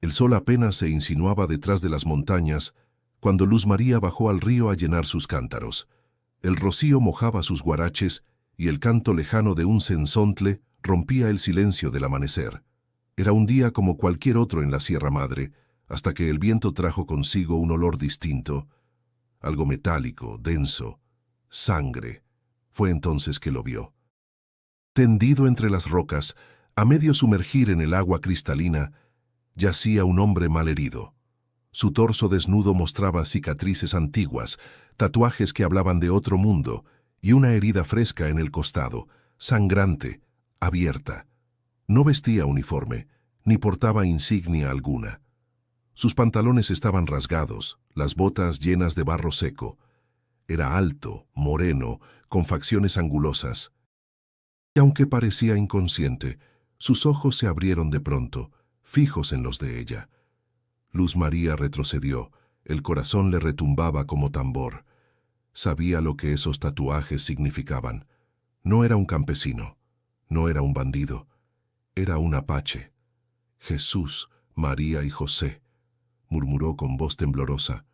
El sol apenas se insinuaba detrás de las montañas cuando Luz María bajó al río a llenar sus cántaros. El rocío mojaba sus guaraches y el canto lejano de un cenzontle rompía el silencio del amanecer. Era un día como cualquier otro en la Sierra Madre, hasta que el viento trajo consigo un olor distinto, algo metálico, denso, sangre. Fue entonces que lo vio. Tendido entre las rocas, a medio sumergir en el agua cristalina, yacía un hombre malherido. Su torso desnudo mostraba cicatrices antiguas, tatuajes que hablaban de otro mundo, y una herida fresca en el costado, sangrante, abierta. No vestía uniforme, ni portaba insignia alguna. Sus pantalones estaban rasgados, las botas llenas de barro seco. Era alto, moreno, con facciones angulosas. Y aunque parecía inconsciente, sus ojos se abrieron de pronto, fijos en los de ella. Luz María retrocedió, el corazón le retumbaba como tambor. Sabía lo que esos tatuajes significaban. No era un campesino, no era un bandido, era un apache. Jesús, María y José, murmuró con voz temblorosa.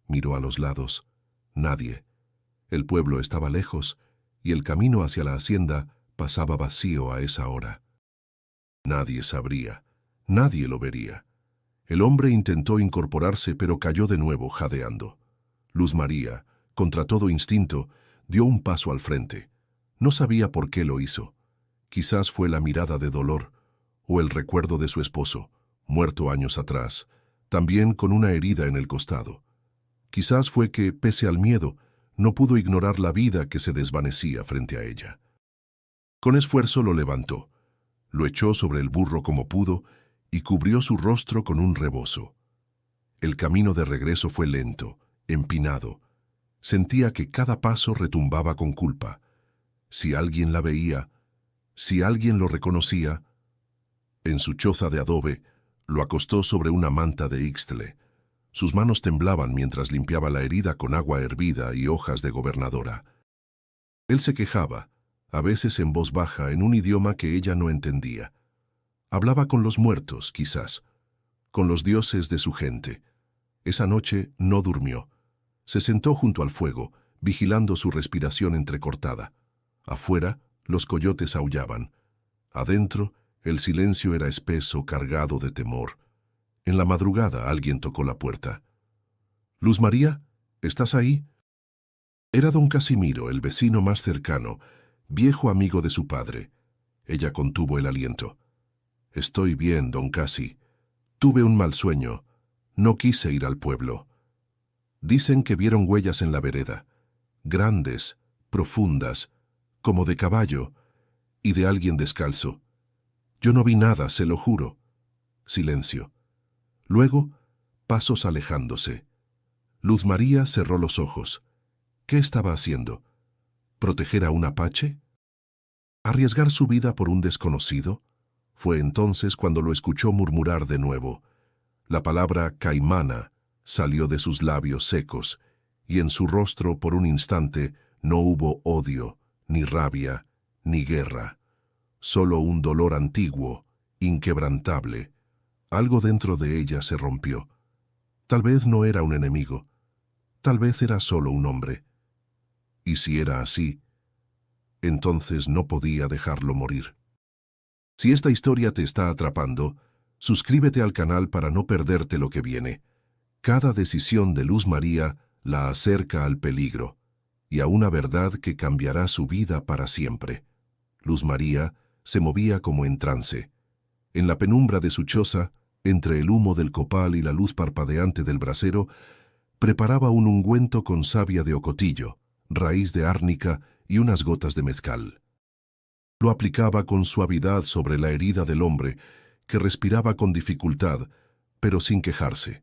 Miró a los lados. Nadie. El pueblo estaba lejos, y el camino hacia la hacienda pasaba vacío a esa hora. Nadie sabría, nadie lo vería. El hombre intentó incorporarse, pero cayó de nuevo, jadeando. Luz María, contra todo instinto, dio un paso al frente. No sabía por qué lo hizo. Quizás fue la mirada de dolor, o el recuerdo de su esposo, muerto años atrás, también con una herida en el costado. Quizás fue que, pese al miedo, no pudo ignorar la vida que se desvanecía frente a ella. Con esfuerzo lo levantó, lo echó sobre el burro como pudo y cubrió su rostro con un rebozo. El camino de regreso fue lento, empinado. Sentía que cada paso retumbaba con culpa. Si alguien la veía, si alguien lo reconocía. En su choza de adobe, lo acostó sobre una manta de ixtle. Sus manos temblaban mientras limpiaba la herida con agua hervida y hojas de gobernadora. Él se quejaba, a veces en voz baja, en un idioma que ella no entendía. Hablaba con los muertos, quizás, con los dioses de su gente. Esa noche no durmió. Se sentó junto al fuego, vigilando su respiración entrecortada. Afuera, los coyotes aullaban. Adentro, el silencio era espeso, cargado de temor. En la madrugada alguien tocó la puerta. «Luz María, ¿estás ahí?» Era don Casimiro, el vecino más cercano, viejo amigo de su padre. Ella contuvo el aliento. «Estoy bien, don Casi. Tuve un mal sueño. No quise ir al pueblo». Dicen que vieron huellas en la vereda, grandes, profundas, como de caballo, y de alguien descalzo. Yo no vi nada, se lo juro. Silencio. Luego, pasos alejándose. Luz María cerró los ojos. ¿Qué estaba haciendo? ¿Proteger a un apache? ¿Arriesgar su vida por un desconocido? Fue entonces cuando lo escuchó murmurar de nuevo. La palabra caimana salió de sus labios secos, y en su rostro por un instante no hubo odio, ni rabia, ni guerra. Solo un dolor antiguo, inquebrantable. Algo dentro de ella se rompió. Tal vez no era un enemigo. Tal vez era solo un hombre. Y si era así, entonces no podía dejarlo morir. Si esta historia te está atrapando, suscríbete al canal para no perderte lo que viene. Cada decisión de Luz María la acerca al peligro y a una verdad que cambiará su vida para siempre. Luz María se movía como en trance. En la penumbra de su choza, entre el humo del copal y la luz parpadeante del brasero, preparaba un ungüento con savia de ocotillo, raíz de árnica y unas gotas de mezcal. Lo aplicaba con suavidad sobre la herida del hombre, que respiraba con dificultad, pero sin quejarse.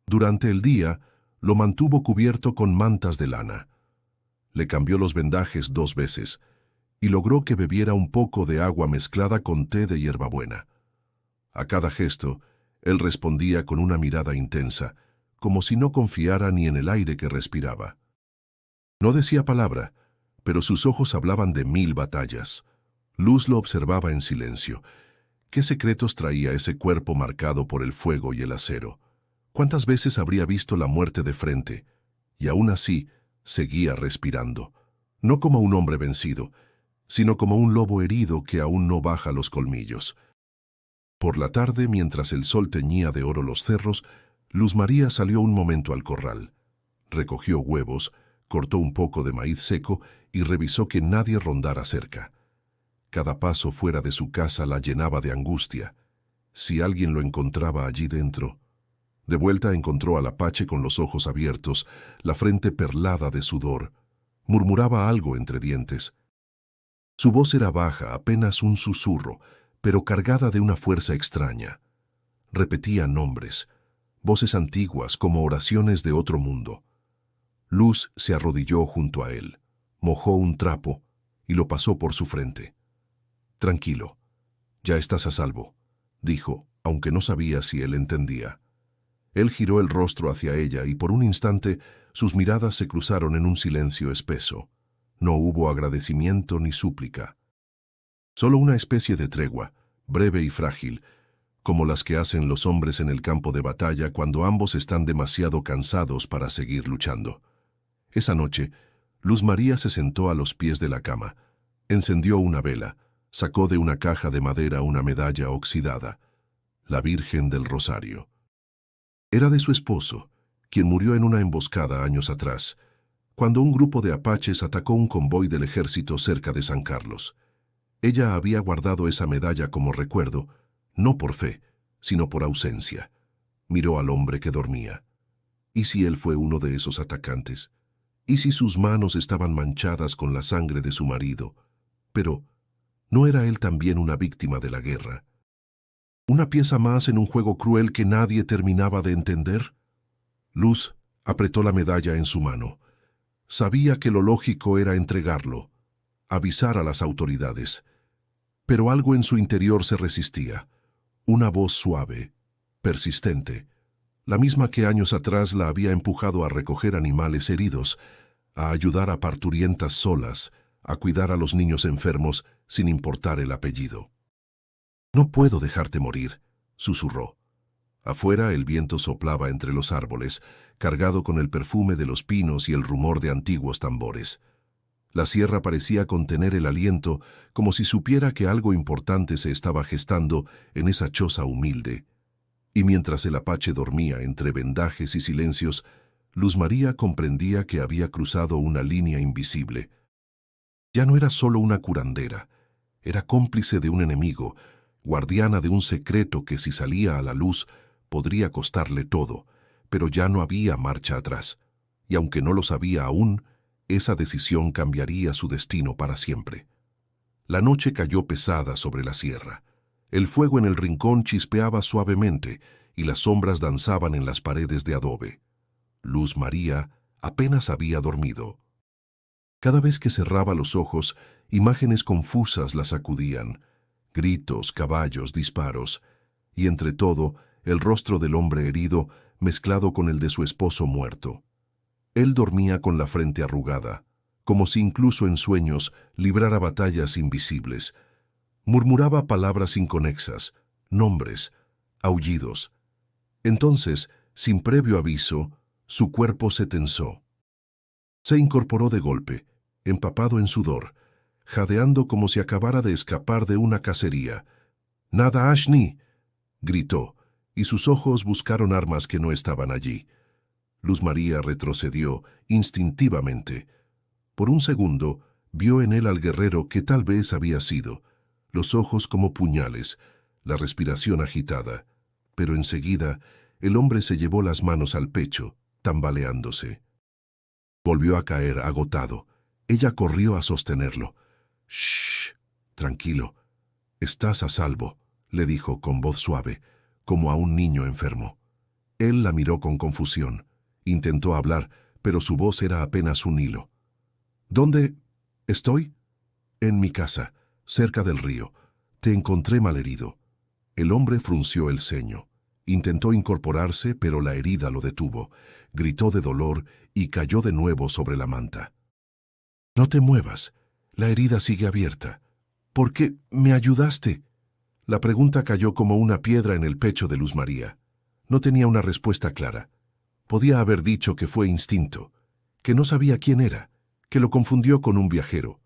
Durante el día, lo mantuvo cubierto con mantas de lana. Le cambió los vendajes 2 veces y logró que bebiera un poco de agua mezclada con té de hierbabuena. A cada gesto, él respondía con una mirada intensa, como si no confiara ni en el aire que respiraba. No decía palabra, pero sus ojos hablaban de 1000 batallas. Luz lo observaba en silencio. ¿Qué secretos traía ese cuerpo marcado por el fuego y el acero? ¿Cuántas veces habría visto la muerte de frente? Y aún así, seguía respirando, no como un hombre vencido, sino como un lobo herido que aún no baja los colmillos. Por la tarde, mientras el sol teñía de oro los cerros, Luz María salió un momento al corral. Recogió huevos, cortó un poco de maíz seco y revisó que nadie rondara cerca. Cada paso fuera de su casa la llenaba de angustia. Si alguien lo encontraba allí dentro. De vuelta encontró al apache con los ojos abiertos, la frente perlada de sudor. Murmuraba algo entre dientes. Su voz era baja, apenas un susurro, pero cargada de una fuerza extraña. Repetía nombres, voces antiguas como oraciones de otro mundo. Luz se arrodilló junto a él, mojó un trapo y lo pasó por su frente. «Tranquilo, ya estás a salvo», dijo, aunque no sabía si él entendía. Él giró el rostro hacia ella y por un instante sus miradas se cruzaron en un silencio espeso. No hubo agradecimiento ni súplica. Solo una especie de tregua, breve y frágil, como las que hacen los hombres en el campo de batalla cuando ambos están demasiado cansados para seguir luchando. Esa noche, Luz María se sentó a los pies de la cama, encendió una vela, sacó de una caja de madera una medalla oxidada, la Virgen del Rosario. Era de su esposo, quien murió en una emboscada años atrás, cuando un grupo de apaches atacó un convoy del ejército cerca de San Carlos. Ella había guardado esa medalla como recuerdo, no por fe, sino por ausencia. Miró al hombre que dormía. ¿Y si él fue uno de esos atacantes? ¿Y si sus manos estaban manchadas con la sangre de su marido? Pero, ¿no era él también una víctima de la guerra? ¿Una pieza más en un juego cruel que nadie terminaba de entender? Luz apretó la medalla en su mano. Sabía que lo lógico era entregarlo, avisar a las autoridades. Pero algo en su interior se resistía. Una voz suave, persistente, la misma que años atrás la había empujado a recoger animales heridos, a ayudar a parturientas solas, a cuidar a los niños enfermos sin importar el apellido. «No puedo dejarte morir», susurró. Afuera el viento soplaba entre los árboles, cargado con el perfume de los pinos y el rumor de antiguos tambores. La sierra parecía contener el aliento, como si supiera que algo importante se estaba gestando en esa choza humilde. Y mientras el apache dormía entre vendajes y silencios, Luz María comprendía que había cruzado una línea invisible. Ya no era solo una curandera, era cómplice de un enemigo, guardiana de un secreto que si salía a la luz podría costarle todo, pero ya no había marcha atrás, y aunque no lo sabía aún, esa decisión cambiaría su destino para siempre. La noche cayó pesada sobre la sierra. El fuego en el rincón chispeaba suavemente y las sombras danzaban en las paredes de adobe. Luz María apenas había dormido. Cada vez que cerraba los ojos, imágenes confusas la sacudían, gritos, caballos, disparos, y entre todo, el rostro del hombre herido mezclado con el de su esposo muerto. Él dormía con la frente arrugada, como si incluso en sueños librara batallas invisibles. Murmuraba palabras inconexas, nombres, aullidos. Entonces, sin previo aviso, su cuerpo se tensó. Se incorporó de golpe, empapado en sudor, jadeando como si acabara de escapar de una cacería. «¡Nada, Ashni!», gritó, y sus ojos buscaron armas que no estaban allí. Luz María retrocedió instintivamente. Por un segundo, vio en él al guerrero que tal vez había sido, los ojos como puñales, la respiración agitada. Pero enseguida, el hombre se llevó las manos al pecho, tambaleándose. Volvió a caer agotado. Ella corrió a sostenerlo. «Shh, tranquilo. Estás a salvo», le dijo con voz suave, como a un niño enfermo. Él la miró con confusión. Intentó hablar, pero su voz era apenas un hilo. «¿Dónde estoy?» «En mi casa, cerca del río. Te encontré malherido». El hombre frunció el ceño. Intentó incorporarse, pero la herida lo detuvo. Gritó de dolor y cayó de nuevo sobre la manta. «No te muevas. La herida sigue abierta. ¿Por qué me ayudaste?». La pregunta cayó como una piedra en el pecho de Luz María. No tenía una respuesta clara. Podía haber dicho que fue instinto, que no sabía quién era, que lo confundió con un viajero.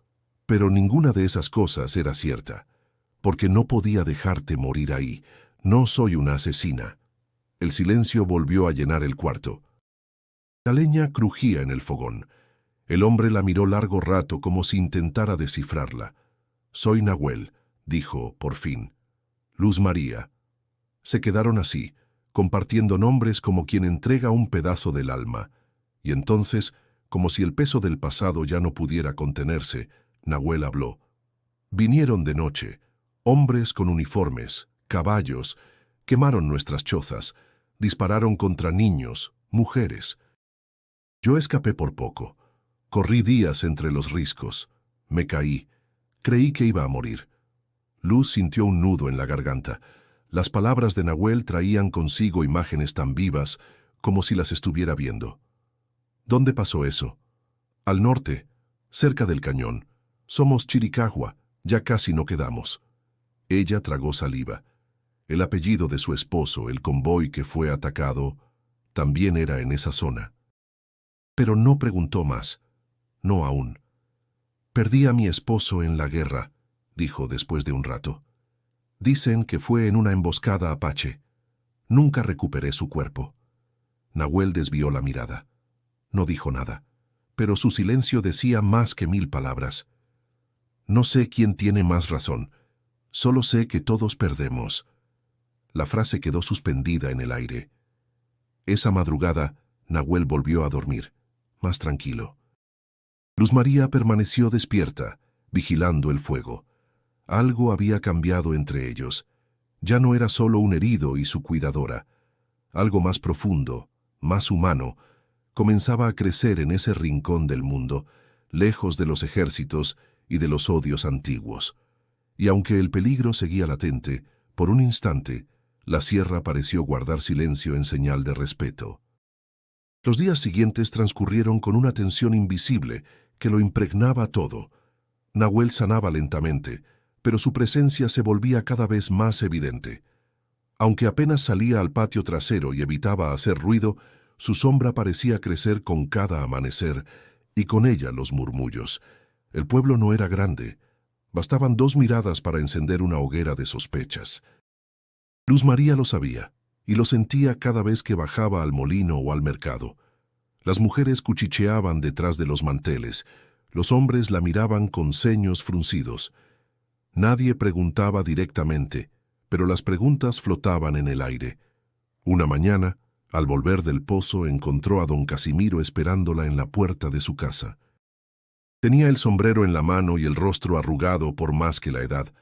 Pero ninguna de esas cosas era cierta, porque no podía dejarte morir ahí. No soy una asesina. El silencio volvió a llenar el cuarto. La leña crujía en el fogón. El hombre la miró largo rato como si intentara descifrarla. «Soy Nahuel», dijo, por fin. «Luz María». Se quedaron así, compartiendo nombres como quien entrega un pedazo del alma. Y entonces, como si el peso del pasado ya no pudiera contenerse, Nahuel habló. «Vinieron de noche, hombres con uniformes, caballos, quemaron nuestras chozas, dispararon contra niños, mujeres. Yo escapé por poco. Corrí días entre los riscos. Me caí. Creí que iba a morir». Luz sintió un nudo en la garganta. Las palabras de Nahuel traían consigo imágenes tan vivas como si las estuviera viendo. «¿Dónde pasó eso?» «Al norte, cerca del cañón. Somos Chiricahua, ya casi no quedamos». Ella tragó saliva. El apellido de su esposo, el convoy que fue atacado, también era en esa zona. Pero no preguntó más. No aún. «Perdí a mi esposo en la guerra», dijo después de un rato. «Dicen que fue en una emboscada apache. Nunca recuperé su cuerpo». Nahuel desvió la mirada. No dijo nada, pero su silencio decía más que 1000 palabras. «No sé quién tiene más razón. Solo sé que todos perdemos». La frase quedó suspendida en el aire. Esa madrugada, Nahuel volvió a dormir, más tranquilo. Luz María permaneció despierta, vigilando el fuego. Algo había cambiado entre ellos. Ya no era solo un herido y su cuidadora. Algo más profundo, más humano, comenzaba a crecer en ese rincón del mundo, lejos de los ejércitos y de los odios antiguos. Y aunque el peligro seguía latente, por un instante, la sierra pareció guardar silencio en señal de respeto. Los días siguientes transcurrieron con una tensión invisible que lo impregnaba todo. Nahuel sanaba lentamente, pero su presencia se volvía cada vez más evidente. Aunque apenas salía al patio trasero y evitaba hacer ruido, su sombra parecía crecer con cada amanecer, y con ella los murmullos. El pueblo no era grande. Bastaban 2 miradas para encender una hoguera de sospechas. Luz María lo sabía, y lo sentía cada vez que bajaba al molino o al mercado. Las mujeres cuchicheaban detrás de los manteles, los hombres la miraban con ceños fruncidos. Nadie preguntaba directamente, pero las preguntas flotaban en el aire. Una mañana, al volver del pozo, encontró a don Casimiro esperándola en la puerta de su casa. Tenía el sombrero en la mano y el rostro arrugado por más que la edad.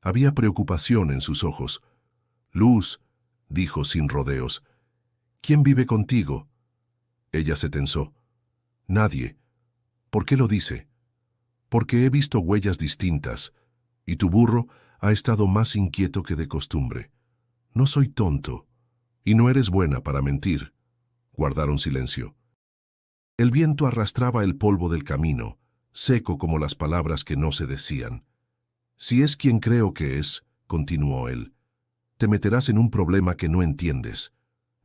Había preocupación en sus ojos. «Luz», dijo sin rodeos, «¿quién vive contigo?» Ella se tensó. «Nadie». «¿Por qué lo dice?» «Porque he visto huellas distintas, y tu burro ha estado más inquieto que de costumbre. No soy tonto, y no eres buena para mentir». Guardaron silencio. El viento arrastraba el polvo del camino, seco como las palabras que no se decían. «Si es quien creo que es», continuó él, «te meterás en un problema que no entiendes.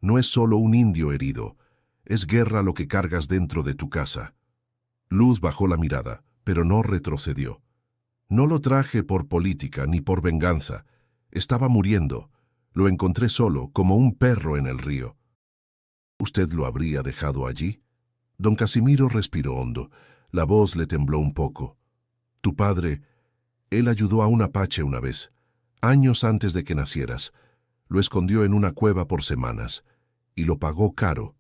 No es solo un indio herido, es guerra lo que cargas dentro de tu casa». Luz bajó la mirada, pero no retrocedió. «No lo traje por política ni por venganza. Estaba muriendo. Lo encontré solo, como un perro en el río». «¿Usted lo habría dejado allí?» Don Casimiro respiró hondo. La voz le tembló un poco. «Tu padre, él ayudó a un apache una vez, años antes de que nacieras. Lo escondió en una cueva por semanas, y lo pagó caro.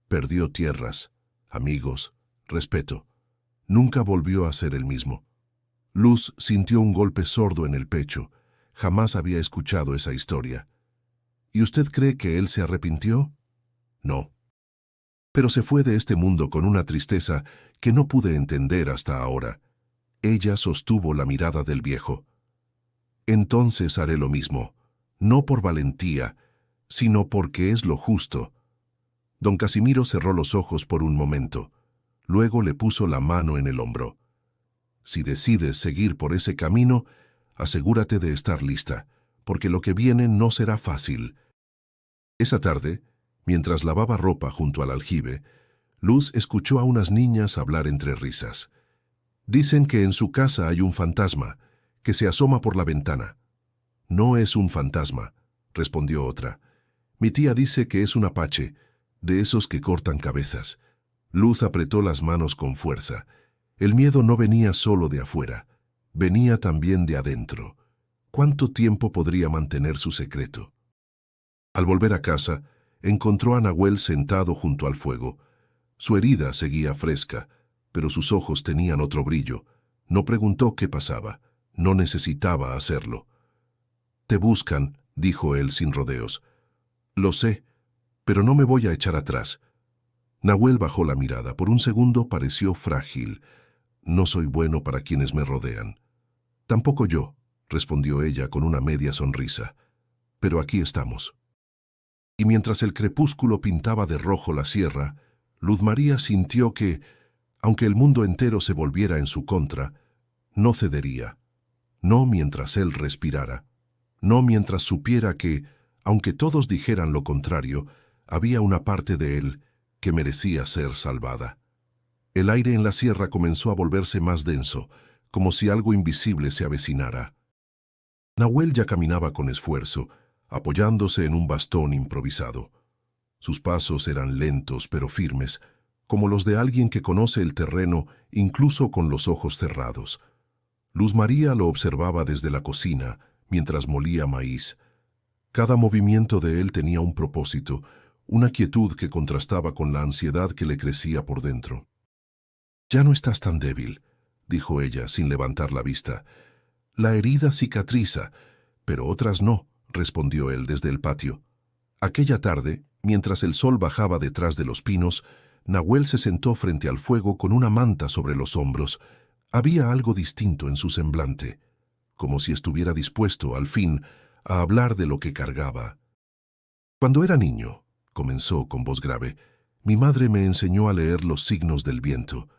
Perdió tierras, amigos, respeto. Nunca volvió a ser el mismo». Luz sintió un golpe sordo en el pecho. Jamás había escuchado esa historia. «¿Y usted cree que él se arrepintió?» «No. Pero se fue de este mundo con una tristeza que no pude entender hasta ahora». Ella sostuvo la mirada del viejo. «Entonces haré lo mismo, no por valentía, sino porque es lo justo». Don Casimiro cerró los ojos por un momento. Luego le puso la mano en el hombro. «Si decides seguir por ese camino, asegúrate de estar lista, porque lo que viene no será fácil. Esa tarde, mientras lavaba ropa junto al aljibe, Luz escuchó a unas niñas hablar entre risas. Dicen que en su casa hay un fantasma, que se asoma por la ventana. No es un fantasma, respondió otra. Mi tía dice que es un apache, de esos que cortan cabezas. Luz apretó las manos con fuerza. El miedo no venía solo de afuera, venía también de adentro. ¿Cuánto tiempo podría mantener su secreto? Al volver a casa, encontró a Nahuel sentado junto al fuego. Su herida seguía fresca, pero sus ojos tenían otro brillo. No preguntó qué pasaba, no necesitaba hacerlo. «Te buscan», dijo él sin rodeos. «Lo sé, pero no me voy a echar atrás». Nahuel bajó la mirada. Por un segundo pareció frágil. «No soy bueno para quienes me rodean». «Tampoco yo», respondió ella con una media sonrisa. «Pero aquí estamos». Y mientras el crepúsculo pintaba de rojo la sierra, Luz María sintió que, aunque el mundo entero se volviera en su contra, no cedería. No mientras él respirara. No mientras supiera que, aunque todos dijeran lo contrario, había una parte de él que merecía ser salvada. El aire en la sierra comenzó a volverse más denso, como si algo invisible se avecinara. Nahuel ya caminaba con esfuerzo, apoyándose en un bastón improvisado. Sus pasos eran lentos pero firmes, como los de alguien que conoce el terreno incluso con los ojos cerrados. Luz María lo observaba desde la cocina, mientras molía maíz. Cada movimiento de él tenía un propósito, una quietud que contrastaba con la ansiedad que le crecía por dentro. «Ya no estás tan débil», dijo ella sin levantar la vista. «La herida cicatriza, pero otras no», respondió él desde el patio. Aquella tarde, mientras el sol bajaba detrás de los pinos, Nahuel se sentó frente al fuego con una manta sobre los hombros. Había algo distinto en su semblante, como si estuviera dispuesto, al fin, a hablar de lo que cargaba. «Cuando era niño», comenzó con voz grave, «mi madre me enseñó a leer los signos del viento.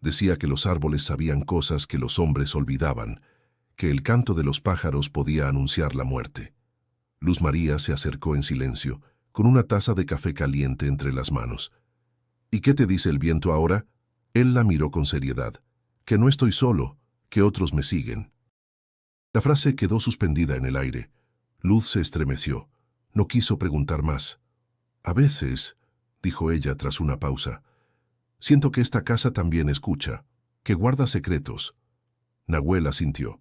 Decía que los árboles sabían cosas que los hombres olvidaban, que el canto de los pájaros podía anunciar la muerte». Luz María se acercó en silencio, con una taza de café caliente entre las manos. «¿Y qué te dice el viento ahora?» Él la miró con seriedad. «Que no estoy solo, que otros me siguen». La frase quedó suspendida en el aire. Luz se estremeció. No quiso preguntar más. «A veces», dijo ella tras una pausa, «siento que esta casa también escucha, que guarda secretos». Nahuel asintió.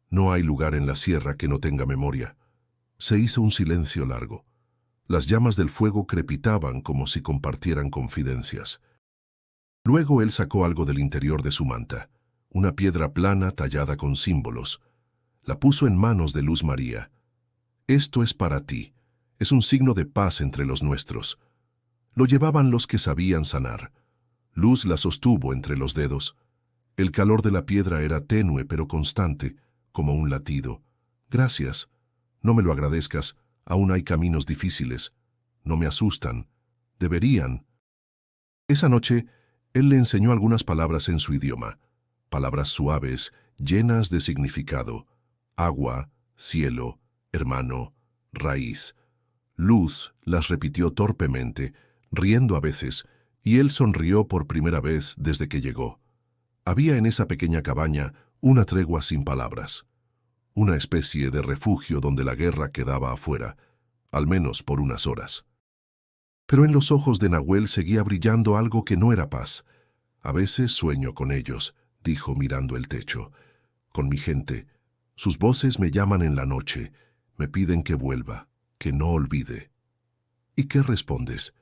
«No hay lugar en la sierra que no tenga memoria». Se hizo un silencio largo. Las llamas del fuego crepitaban como si compartieran confidencias. Luego él sacó algo del interior de su manta, una piedra plana tallada con símbolos. La puso en manos de Luz María. «Esto es para ti. Es un signo de paz entre los nuestros». Lo llevaban los que sabían sanar. Luz la sostuvo entre los dedos. El calor de la piedra era tenue pero constante, como un latido. «Gracias. No me lo agradezcas, aún hay caminos difíciles. No me asustan. Deberían». Esa noche, él le enseñó algunas palabras en su idioma, palabras suaves, llenas de significado. Agua, cielo, hermano, raíz. Luz las repitió torpemente, riendo a veces, y él sonrió por primera vez desde que llegó. Había en esa pequeña cabaña una tregua sin palabras. Una especie de refugio donde la guerra quedaba afuera, al menos por unas horas. Pero en los ojos de Nahuel seguía brillando algo que no era paz. «A veces sueño con ellos», dijo mirando el techo. «Con mi gente. Sus voces me llaman en la noche, me piden que vuelva, que no olvide». «¿Y qué respondes?»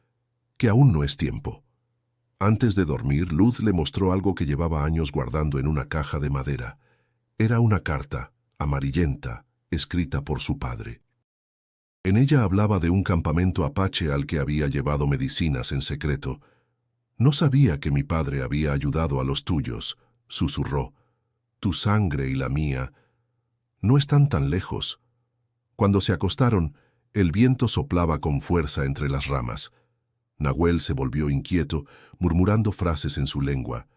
«Que aún no es tiempo». Antes de dormir, Luz le mostró algo que llevaba años guardando en una caja de madera. Era una carta, amarillenta, escrita por su padre. En ella hablaba de un campamento apache al que había llevado medicinas en secreto. «No sabía que mi padre había ayudado a los tuyos», susurró. «Tu sangre y la mía no están tan lejos». Cuando se acostaron, el viento soplaba con fuerza entre las ramas. Nahuel se volvió inquieto, murmurando frases en su lengua.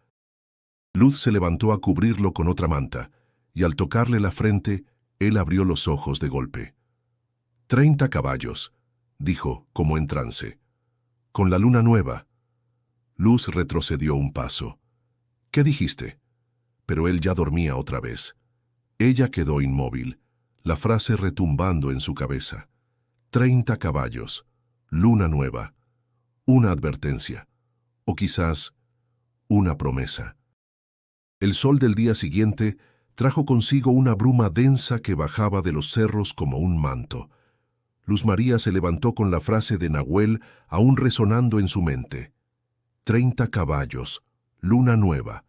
Luz se levantó a cubrirlo con otra manta, y al tocarle la frente, Él abrió los ojos de golpe. 30 caballos, dijo, como en trance. Con la luna nueva. Luz retrocedió un paso. ¿Qué dijiste? Pero él ya dormía otra vez. Ella quedó inmóvil, la frase retumbando en su cabeza. 30 caballos, luna nueva, una advertencia, o quizás una promesa. El sol del día siguiente trajo consigo una bruma densa que bajaba de los cerros como un manto. Luz María se levantó con la frase de Nahuel aún resonando en su mente. 30 caballos, luna nueva.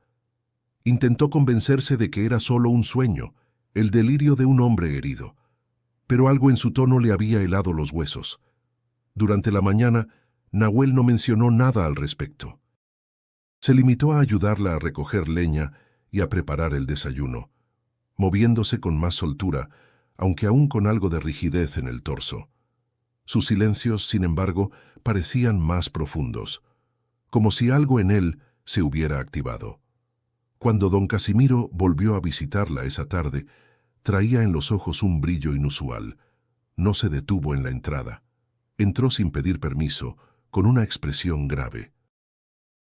Intentó convencerse de que era solo un sueño, el delirio de un hombre herido. Pero algo en su tono le había helado los huesos. Durante la mañana, Nahuel no mencionó nada al respecto. Se limitó a ayudarla a recoger leña y a preparar el desayuno, moviéndose con más soltura, aunque aún con algo de rigidez en el torso. Sus silencios, sin embargo, parecían más profundos, como si algo en él se hubiera activado. Cuando don Casimiro volvió a visitarla esa tarde, traía en los ojos un brillo inusual. No se detuvo en la entrada. Entró sin pedir permiso, con una expresión grave.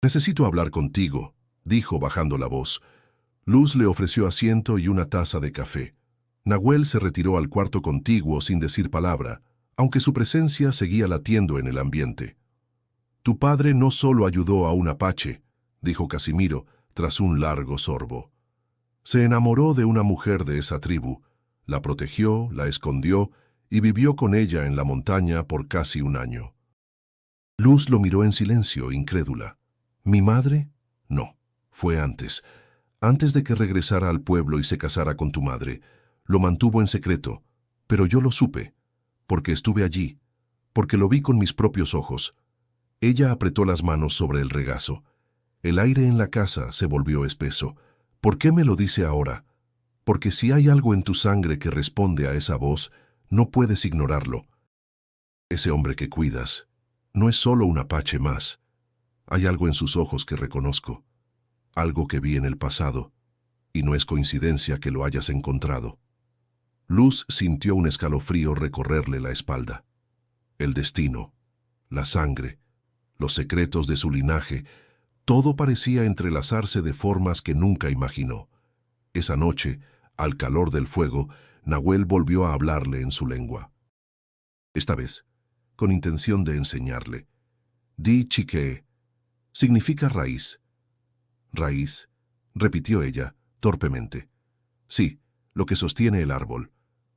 «Necesito hablar contigo», dijo bajando la voz. Luz le ofreció asiento y una taza de café. Nahuel se retiró al cuarto contiguo sin decir palabra, aunque su presencia seguía latiendo en el ambiente. «Tu padre no solo ayudó a un apache», dijo Casimiro, tras un largo sorbo. «Se enamoró de una mujer de esa tribu, la protegió, la escondió y vivió con ella en la montaña por casi un año». Luz lo miró en silencio, incrédula. «¿Mi madre?» «No, fue antes. Antes de que regresara al pueblo y se casara con tu madre. Lo mantuvo en secreto, pero yo lo supe, porque estuve allí, porque lo vi con mis propios ojos». Ella apretó las manos sobre el regazo. El aire en la casa se volvió espeso. «¿Por qué me lo dice ahora? Porque si hay algo en tu sangre que responde a esa voz, no puedes ignorarlo. Ese hombre que cuidas no es solo un apache más. Hay algo en sus ojos que reconozco, algo que vi en el pasado, y no es coincidencia que lo hayas encontrado». Luz sintió un escalofrío recorrerle la espalda. El destino, la sangre, los secretos de su linaje, todo parecía entrelazarse de formas que nunca imaginó. Esa noche, al calor del fuego, Nahuel volvió a hablarle en su lengua. Esta vez, con intención de enseñarle. «Di chique» significa raíz. «Raíz», repitió ella, torpemente. «Sí, lo que sostiene el árbol,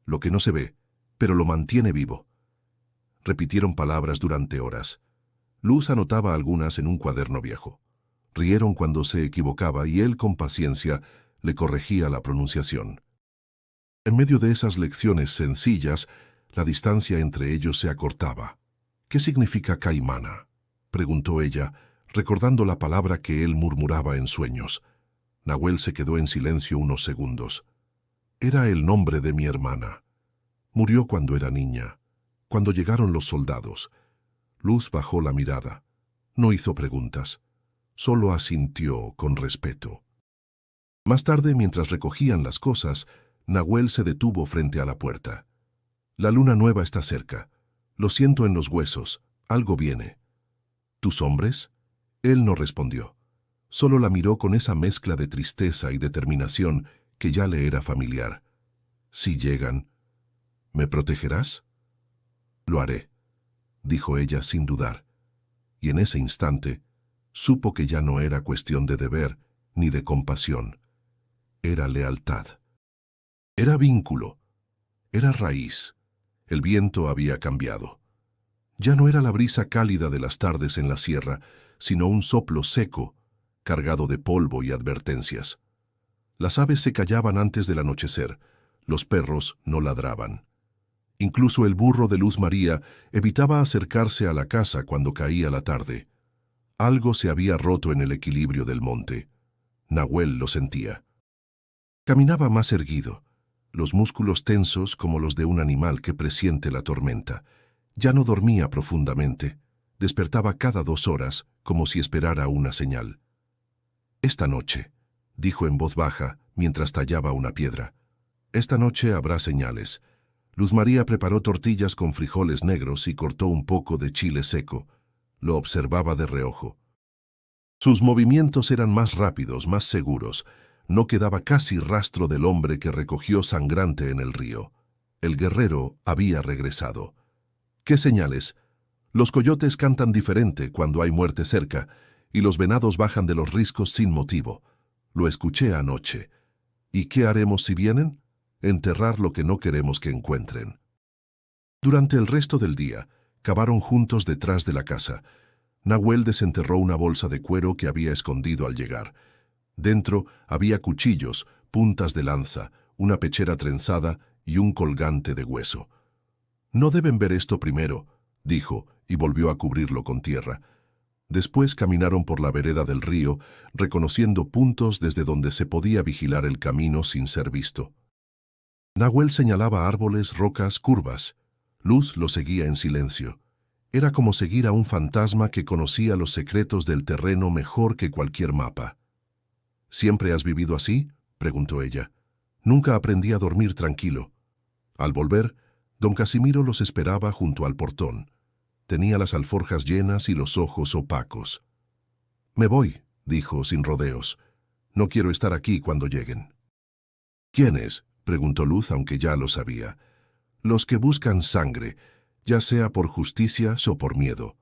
lo que no se ve, pero lo mantiene vivo». Repitieron palabras durante horas. Luz anotaba algunas en un cuaderno viejo. Rieron cuando se equivocaba y él, con paciencia, le corregía la pronunciación. En medio de esas lecciones sencillas, la distancia entre ellos se acortaba. «¿Qué significa caimana?», preguntó ella, recordando la palabra que él murmuraba en sueños. Nahuel se quedó en silencio unos segundos. «Era el nombre de mi hermana. Murió cuando era niña, cuando llegaron los soldados». Luz bajó la mirada. No hizo preguntas. Solo asintió con respeto. Más tarde, mientras recogían las cosas, Nahuel se detuvo frente a la puerta. «La luna nueva está cerca. Lo siento en los huesos. Algo viene». «¿Tus hombres?». Él no respondió. Solo la miró con esa mezcla de tristeza y determinación que ya le era familiar. «Si llegan, ¿me protegerás?». «Lo haré», dijo ella sin dudar. Y en ese instante, supo que ya no era cuestión de deber ni de compasión. Era lealtad. Era vínculo. Era raíz. El viento había cambiado. Ya no era la brisa cálida de las tardes en la sierra, sino un soplo seco, cargado de polvo y advertencias. Las aves se callaban antes del anochecer, los perros no ladraban. Incluso el burro de Luz María evitaba acercarse a la casa cuando caía la tarde. Algo se había roto en el equilibrio del monte. Nahuel lo sentía. Caminaba más erguido, los músculos tensos como los de un animal que presiente la tormenta. Ya no dormía profundamente. Despertaba cada 2 horas, como si esperara una señal. «Esta noche», dijo en voz baja mientras tallaba una piedra, Esta noche habrá señales. Luz María preparó tortillas con frijoles negros y cortó un poco de chile seco. Lo observaba de reojo. Sus movimientos eran más rápidos, más seguros. No quedaba casi rastro del hombre que recogió sangrante en el río. El guerrero había regresado. ¿Qué señales? Los coyotes cantan diferente cuando hay muerte cerca, y los venados bajan de los riscos sin motivo. Lo escuché anoche. ¿Y qué haremos si vienen? Enterrar lo que no queremos que encuentren. Durante el resto del día, cavaron juntos detrás de la casa. Nahuel desenterró una bolsa de cuero que había escondido al llegar. Dentro había cuchillos, puntas de lanza, una pechera trenzada y un colgante de hueso. «No deben ver esto primero», dijo, y volvió a cubrirlo con tierra. Después caminaron por la vereda del río, reconociendo puntos desde donde se podía vigilar el camino sin ser visto. Nahuel señalaba árboles, rocas, curvas. Luz lo seguía en silencio. Era como seguir a un fantasma que conocía los secretos del terreno mejor que cualquier mapa. «¿Siempre has vivido así?», preguntó ella. «Nunca aprendí a dormir tranquilo». Al volver, don Casimiro los esperaba junto al portón. Tenía las alforjas llenas y los ojos opacos. «Me voy», dijo sin rodeos. «No quiero estar aquí cuando lleguen». «¿Quiénes?», preguntó Luz, aunque ya lo sabía. «Los que buscan sangre, ya sea por justicia o por miedo».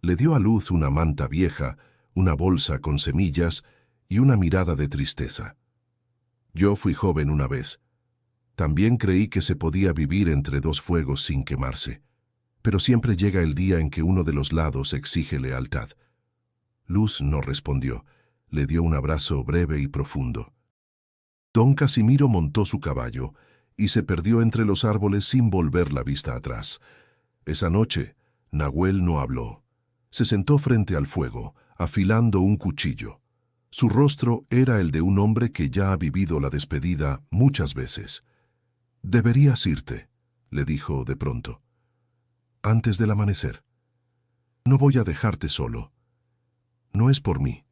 Le dio a Luz una manta vieja, una bolsa con semillas y una mirada de tristeza. «Yo fui joven una vez. También creí que se podía vivir entre dos fuegos sin quemarse. Pero siempre llega el día en que uno de los lados exige lealtad». Luz no respondió. Le dio un abrazo breve y profundo. Don Casimiro montó su caballo y se perdió entre los árboles sin volver la vista atrás. Esa noche, Nahuel no habló. Se sentó frente al fuego, afilando un cuchillo. Su rostro era el de un hombre que ya ha vivido la despedida muchas veces. «Deberías irte», le dijo de pronto. «Antes del amanecer. No voy a dejarte solo. No es por mí.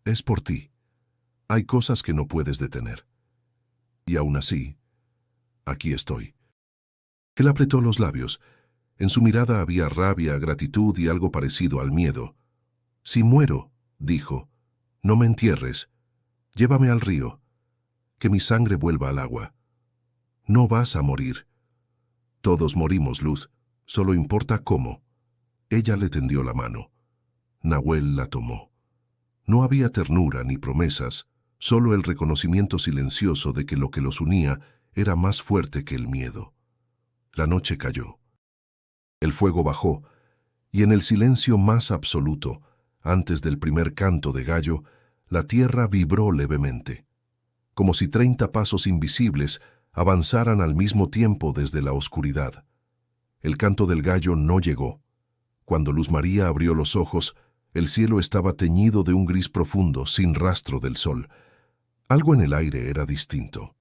Es por ti. Hay cosas que no puedes detener. Y aún así, aquí estoy». Él apretó los labios. En su mirada había rabia, gratitud y algo parecido al miedo. «Si muero», dijo, «no me entierres. Llévame al río. Que mi sangre vuelva al agua. No vas a morir. Todos morimos, Luz. Solo importa cómo». Ella le tendió la mano. Nahuel la tomó. No había ternura ni promesas, solo el reconocimiento silencioso de que lo que los unía era más fuerte que el miedo. La noche cayó. El fuego bajó, y en el silencio más absoluto, antes del primer canto de gallo, la tierra vibró levemente, como si 30 pasos invisibles avanzaran al mismo tiempo desde la oscuridad. El canto del gallo no llegó. Cuando Luz María abrió los ojos, el cielo estaba teñido de un gris profundo, sin rastro del sol. Algo en el aire era distinto.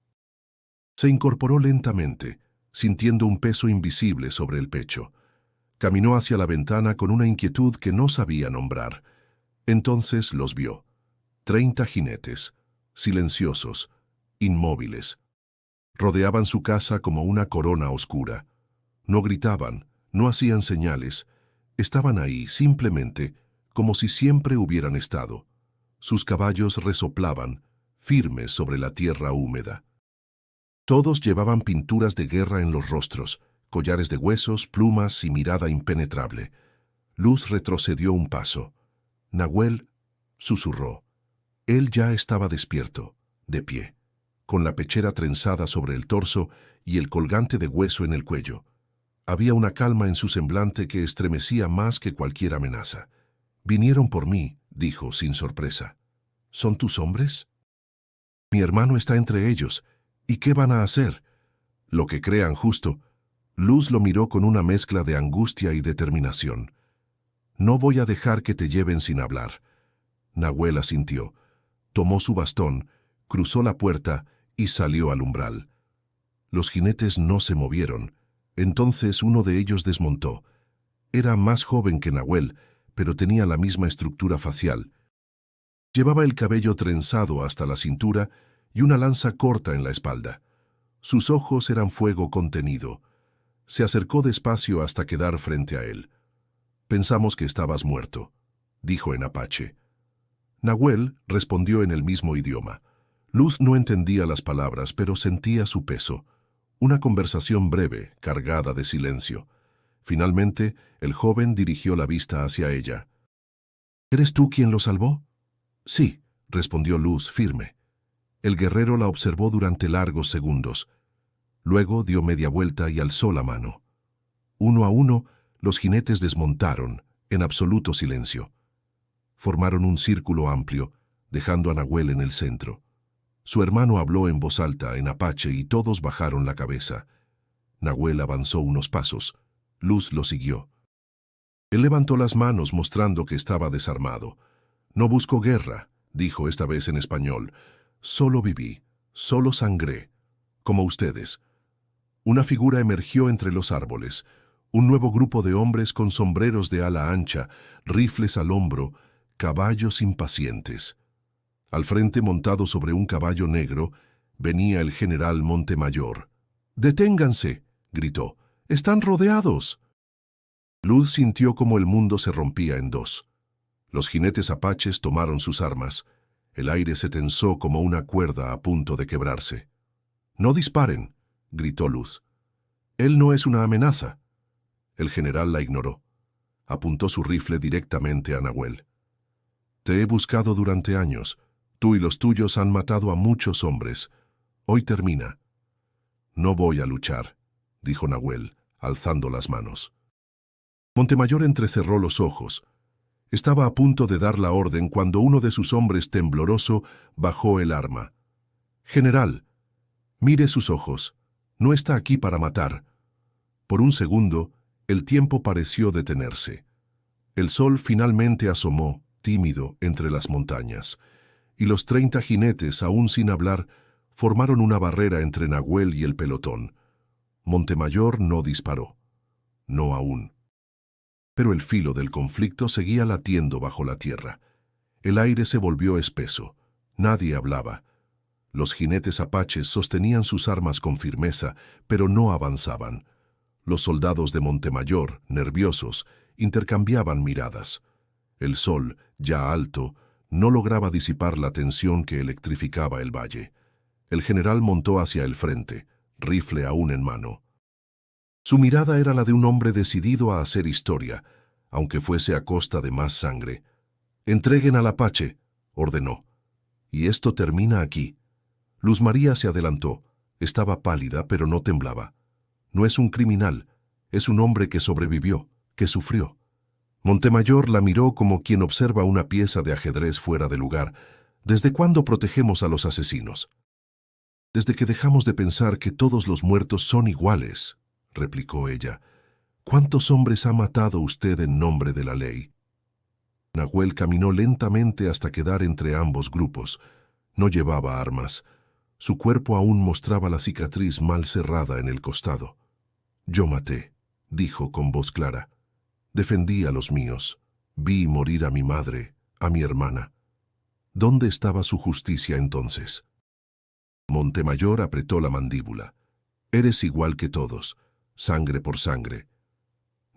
Se incorporó lentamente, sintiendo un peso invisible sobre el pecho. Caminó hacia la ventana con una inquietud que no sabía nombrar. Entonces los vio. 30 jinetes, silenciosos, inmóviles. Rodeaban su casa como una corona oscura. No gritaban, no hacían señales. Estaban ahí, simplemente, como si siempre hubieran estado. Sus caballos resoplaban, firmes sobre la tierra húmeda. Todos llevaban pinturas de guerra en los rostros, collares de huesos, plumas y mirada impenetrable. Luz retrocedió un paso. Nahuel susurró. Él ya estaba despierto, de pie, con la pechera trenzada sobre el torso y el colgante de hueso en el cuello. Había una calma en su semblante que estremecía más que cualquier amenaza. «Vinieron por mí», dijo sin sorpresa. «¿Son tus hombres? Mi hermano está entre ellos. ¿Y qué van a hacer?» «Lo que crean justo». Luz lo miró con una mezcla de angustia y determinación. «No voy a dejar que te lleven sin hablar». Nahuel asintió. Tomó su bastón, cruzó la puerta y salió al umbral. Los jinetes no se movieron. Entonces uno de ellos desmontó. Era más joven que Nahuel, pero tenía la misma estructura facial. Llevaba el cabello trenzado hasta la cintura y una lanza corta en la espalda. Sus ojos eran fuego contenido. Se acercó despacio hasta quedar frente a él. «Pensamos que estabas muerto», dijo en apache. Nahuel respondió en el mismo idioma. Luz no entendía las palabras, pero sentía su peso. Una conversación breve, cargada de silencio. Finalmente, el joven dirigió la vista hacia ella. «¿Eres tú quien lo salvó?» «Sí», respondió Luz firme. El guerrero la observó durante largos segundos. Luego dio media vuelta y alzó la mano. Uno a uno, los jinetes desmontaron, en absoluto silencio. Formaron un círculo amplio, dejando a Nahuel en el centro. Su hermano habló en voz alta, en apache, y todos bajaron la cabeza. Nahuel avanzó unos pasos. Luz lo siguió. Él levantó las manos mostrando que estaba desarmado. «No busco guerra», dijo esta vez en español. «Solo viví, solo sangré, como ustedes». Una figura emergió entre los árboles. Un nuevo grupo de hombres con sombreros de ala ancha, rifles al hombro, caballos impacientes. Al frente, montado sobre un caballo negro, venía el general Montemayor. «¡Deténganse!», gritó. «¡Están rodeados!». Luz sintió como el mundo se rompía en dos. Los jinetes apaches tomaron sus armas. El aire se tensó como una cuerda a punto de quebrarse. «¡No disparen!», gritó Luz. «Él no es una amenaza». El general la ignoró. Apuntó su rifle directamente a Nahuel. «Te he buscado durante años. Tú y los tuyos han matado a muchos hombres. Hoy termina». «No voy a luchar», dijo Nahuel, alzando las manos. Montemayor entrecerró los ojos. Estaba a punto de dar la orden cuando uno de sus hombres, tembloroso, bajó el arma. «General, mire sus ojos. No está aquí para matar». Por un segundo, el tiempo pareció detenerse. El sol finalmente asomó, tímido, entre las montañas, y los 30 jinetes, aún sin hablar, formaron una barrera entre Nahuel y el pelotón. Montemayor no disparó. No aún. Pero el filo del conflicto seguía latiendo bajo la tierra. El aire se volvió espeso. Nadie hablaba. Los jinetes apaches sostenían sus armas con firmeza, pero no avanzaban. Los soldados de Montemayor, nerviosos, intercambiaban miradas. El sol, ya alto, no lograba disipar la tensión que electrificaba el valle. El general montó hacia el frente, rifle aún en mano. Su mirada era la de un hombre decidido a hacer historia, aunque fuese a costa de más sangre. «Entreguen al apache», ordenó. «Y esto termina aquí». Luz María se adelantó. Estaba pálida, pero no temblaba. «No es un criminal, es un hombre que sobrevivió, que sufrió». Montemayor la miró como quien observa una pieza de ajedrez fuera de lugar. «¿Desde cuándo protegemos a los asesinos?» «Desde que dejamos de pensar que todos los muertos son iguales», replicó ella. «¿Cuántos hombres ha matado usted en nombre de la ley?» Nahuel caminó lentamente hasta quedar entre ambos grupos. No llevaba armas. Su cuerpo aún mostraba la cicatriz mal cerrada en el costado. «Yo maté», dijo con voz clara. «Defendí a los míos. Vi morir a mi madre, a mi hermana». ¿Dónde estaba su justicia entonces? Montemayor apretó la mandíbula. «Eres igual que todos, sangre por sangre».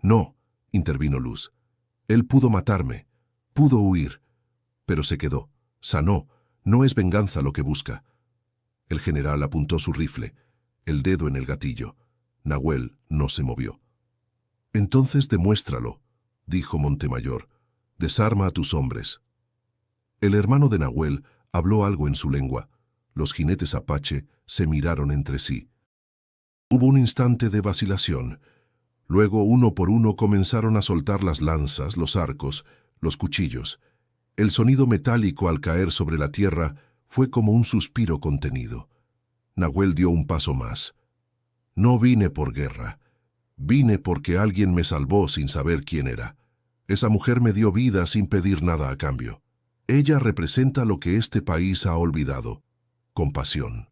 «No», intervino Luz. «Él pudo matarme, pudo huir, pero se quedó, sanó. No es venganza lo que busca». El general apuntó su rifle, el dedo en el gatillo. Nahuel no se movió. «Entonces demuéstralo», dijo Montemayor. «Desarma a tus hombres». El hermano de Nahuel habló algo en su lengua. Los jinetes apache se miraron entre sí. Hubo un instante de vacilación. Luego, uno por uno, comenzaron a soltar las lanzas, los arcos, los cuchillos. El sonido metálico al caer sobre la tierra fue como un suspiro contenido. Nahuel dio un paso más. «No vine por guerra. Vine porque alguien me salvó sin saber quién era. Esa mujer me dio vida sin pedir nada a cambio. Ella representa lo que este país ha olvidado: compasión».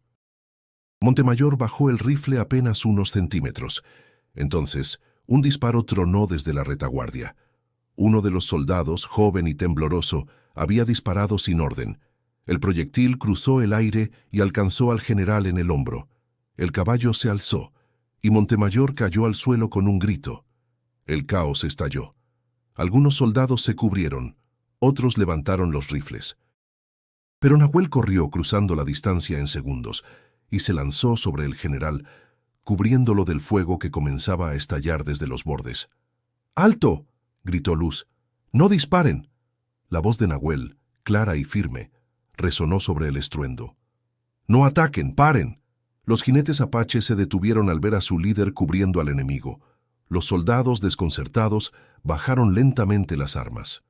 Montemayor bajó el rifle apenas unos centímetros. Entonces, un disparo tronó desde la retaguardia. Uno de los soldados, joven y tembloroso, había disparado sin orden. El proyectil cruzó el aire y alcanzó al general en el hombro. El caballo se alzó, y Montemayor cayó al suelo con un grito. El caos estalló. Algunos soldados se cubrieron, otros levantaron los rifles. Pero Nahuel corrió cruzando la distancia en segundos, y se lanzó sobre el general, cubriéndolo del fuego que comenzaba a estallar desde los bordes. ¡Alto!, gritó Luz. ¡No disparen! La voz de Nahuel, clara y firme, resonó sobre el estruendo. ¡No ataquen! ¡Paren! Los jinetes apaches se detuvieron al ver a su líder cubriendo al enemigo. Los soldados, desconcertados, bajaron lentamente las armas.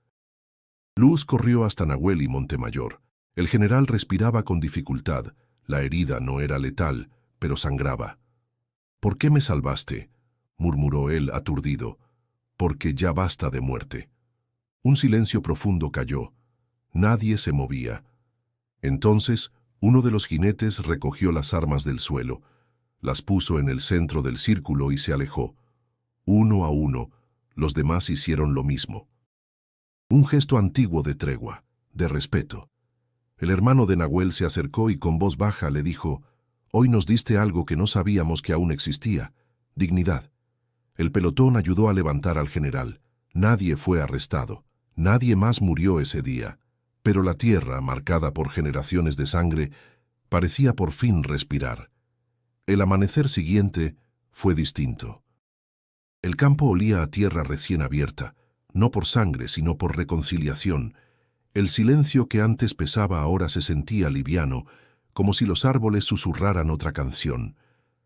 Luz corrió hasta Nahuel y Montemayor. El general respiraba con dificultad. La herida no era letal, pero sangraba. «¿Por qué me salvaste?», murmuró él aturdido. «Porque ya basta de muerte». Un silencio profundo cayó. Nadie se movía. Entonces, uno de los jinetes recogió las armas del suelo, las puso en el centro del círculo y se alejó. Uno a uno, los demás hicieron lo mismo. Un gesto antiguo de tregua, de respeto. El hermano de Nahuel se acercó y con voz baja le dijo: «Hoy nos diste algo que no sabíamos que aún existía, dignidad». El pelotón ayudó a levantar al general. Nadie fue arrestado. Nadie más murió ese día. Pero la tierra, marcada por generaciones de sangre, parecía por fin respirar. El amanecer siguiente fue distinto. El campo olía a tierra recién abierta, no por sangre, sino por reconciliación. El silencio que antes pesaba ahora se sentía liviano, como si los árboles susurraran otra canción.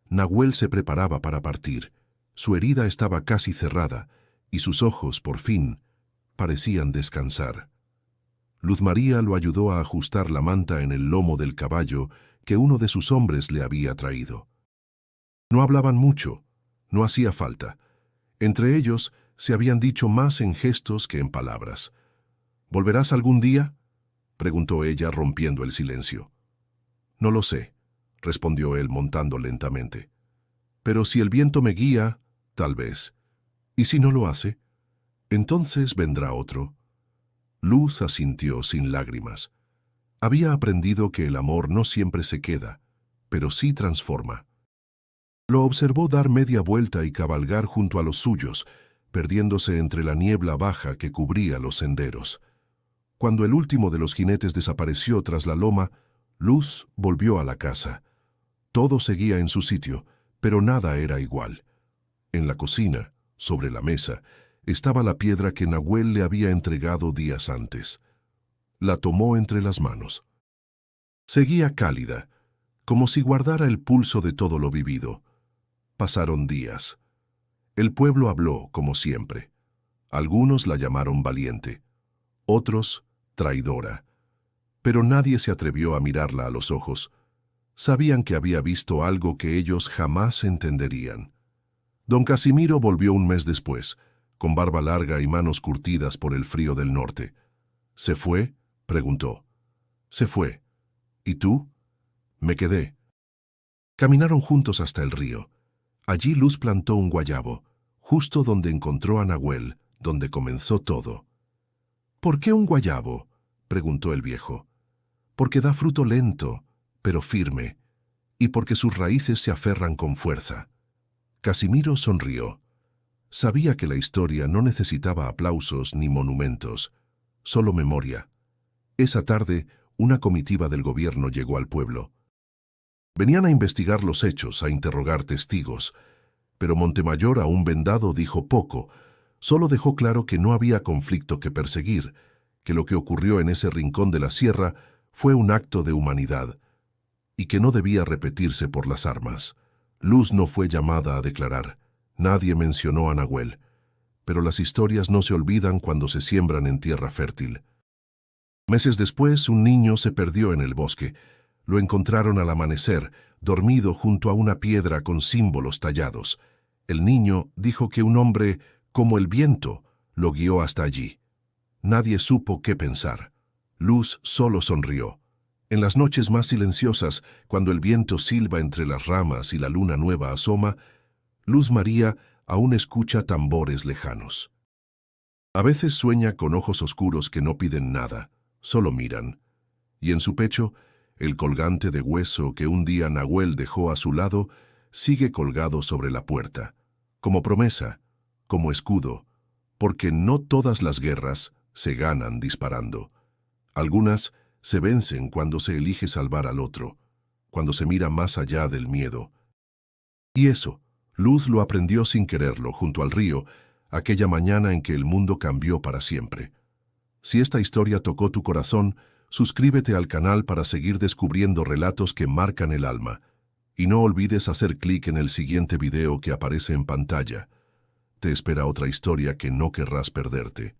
Nahuel se preparaba para partir. Su herida estaba casi cerrada, y sus ojos, por fin, parecían descansar. Luz María lo ayudó a ajustar la manta en el lomo del caballo que uno de sus hombres le había traído. No hablaban mucho, no hacía falta. Entre ellos se habían dicho más en gestos que en palabras. «¿Volverás algún día?», preguntó ella, rompiendo el silencio. «No lo sé», respondió él montando lentamente. «Pero si el viento me guía, tal vez. ¿Y si no lo hace? Entonces vendrá otro». Luz asintió sin lágrimas. Había aprendido que el amor no siempre se queda, pero sí transforma. Lo observó dar media vuelta y cabalgar junto a los suyos, perdiéndose entre la niebla baja que cubría los senderos. Cuando el último de los jinetes desapareció tras la loma, Luz volvió a la casa. Todo seguía en su sitio, pero nada era igual. En la cocina, sobre la mesa, estaba la piedra que Nahuel le había entregado días antes. La tomó entre las manos. Seguía cálida, como si guardara el pulso de todo lo vivido. Pasaron días. El pueblo habló, como siempre. Algunos la llamaron valiente, otros traidora. Pero nadie se atrevió a mirarla a los ojos. Sabían que había visto algo que ellos jamás entenderían. Don Casimiro volvió un mes después, con barba larga y manos curtidas por el frío del norte. «¿Se fue?», preguntó. «Se fue. ¿Y tú?». «Me quedé». Caminaron juntos hasta el río. Allí Luz plantó un guayabo, justo donde encontró a Nahuel, donde comenzó todo. «¿Por qué un guayabo?», preguntó el viejo. «Porque da fruto lento, pero firme, y porque sus raíces se aferran con fuerza». Casimiro sonrió. Sabía que la historia no necesitaba aplausos ni monumentos, solo memoria. Esa tarde, una comitiva del gobierno llegó al pueblo. Venían a investigar los hechos, a interrogar testigos, pero Montemayor, aún vendado, dijo poco. Solo dejó claro que no había conflicto que perseguir, que lo que ocurrió en ese rincón de la sierra fue un acto de humanidad, y que no debía repetirse por las armas. Luz no fue llamada a declarar. Nadie mencionó a Nahuel, pero las historias no se olvidan cuando se siembran en tierra fértil. Meses después, un niño se perdió en el bosque. Lo encontraron al amanecer, dormido junto a una piedra con símbolos tallados. El niño dijo que un hombre, como el viento, lo guió hasta allí. Nadie supo qué pensar. Luz solo sonrió. En las noches más silenciosas, cuando el viento silba entre las ramas y la luna nueva asoma, Luz María aún escucha tambores lejanos. A veces sueña con ojos oscuros que no piden nada, solo miran, y en su pecho El colgante de hueso que un día Nahuel dejó a su lado sigue colgado sobre la puerta, como promesa, como escudo, porque no todas las guerras se ganan disparando. Algunas se vencen cuando se elige salvar al otro, cuando se mira más allá del miedo. Y eso, Luz lo aprendió sin quererlo, junto al río, aquella mañana en que el mundo cambió para siempre. Si esta historia tocó tu corazón, suscríbete al canal para seguir descubriendo relatos que marcan el alma. Y no olvides hacer clic en el siguiente video que aparece en pantalla. Te espera otra historia que no querrás perderte.